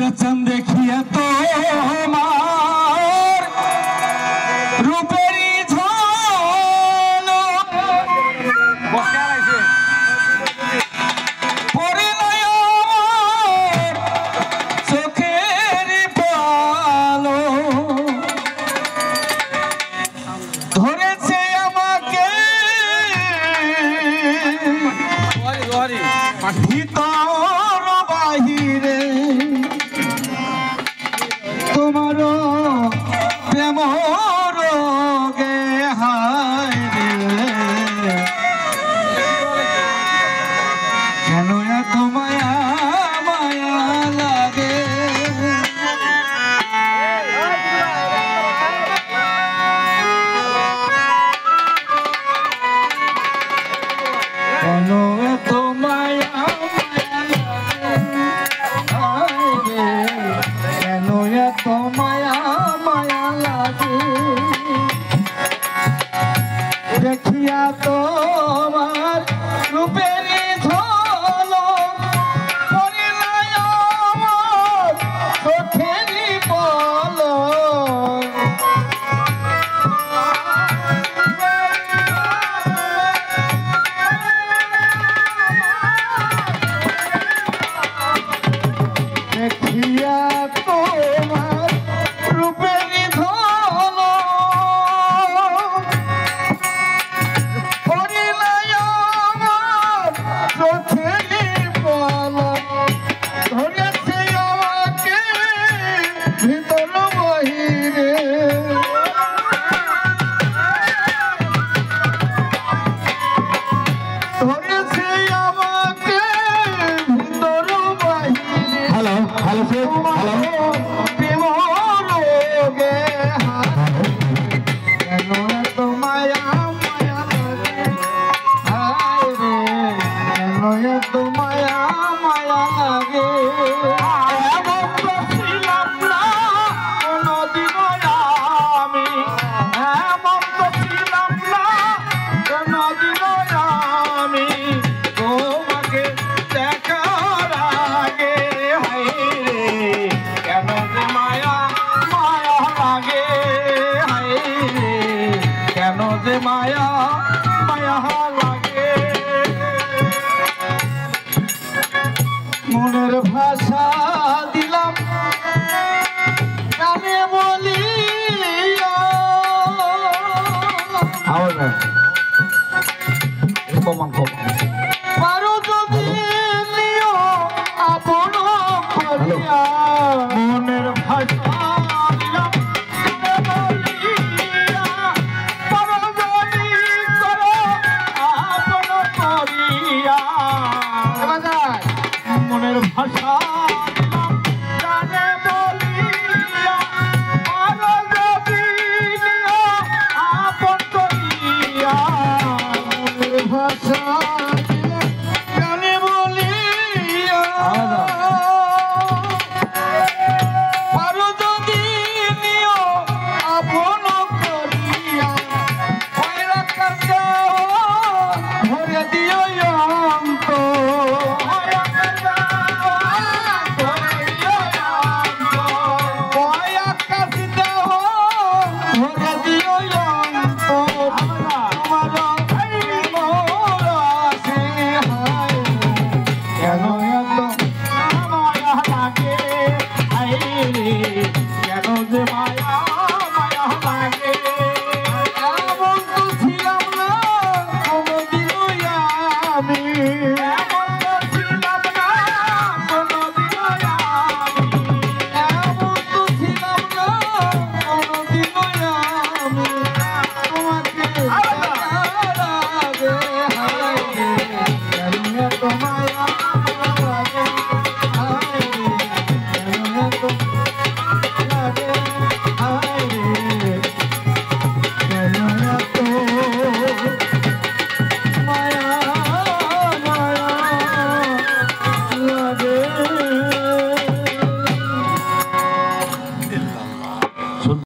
কইরা চান দেখিয়া তো আমার রূপেরই ঝলক পরে নাই আমার চোখের পালো ধরেছে আমাকে ভিতর বাহিরে তোমার প্রেম রোগে হায় রে কেন এত মায়া মায়া লাগে কেন এত মায়া কেন এত মায়া মায়া লাগে দেখিয়া তোমার রূপের ঝলক পরিণয় আমার চোখেরই পলক দেখিয়া তোমার রূপের ঝলক পরিণয় আমার চোখেরই পলক ধরেছে আমাকে ভিতর বাহিরে ধরেছে আমাকে ভিতর বাহিরে হ্যালো হ্যালো হ্যালো প্রেম রোগে কেন এত মায়া মায়া লাগে হায় রে কেন এত মায়া মায়া লাগে এমন তো ছিলাম না কোনদিন আমি এমন তো ছিলাম না কোনদিন আমি তোমাকে দেখার আগে হায় রে কেন যে মায়া মায়া লাগে হায় রে কেন যে মায়া মায়া লাগে মনের ভাষা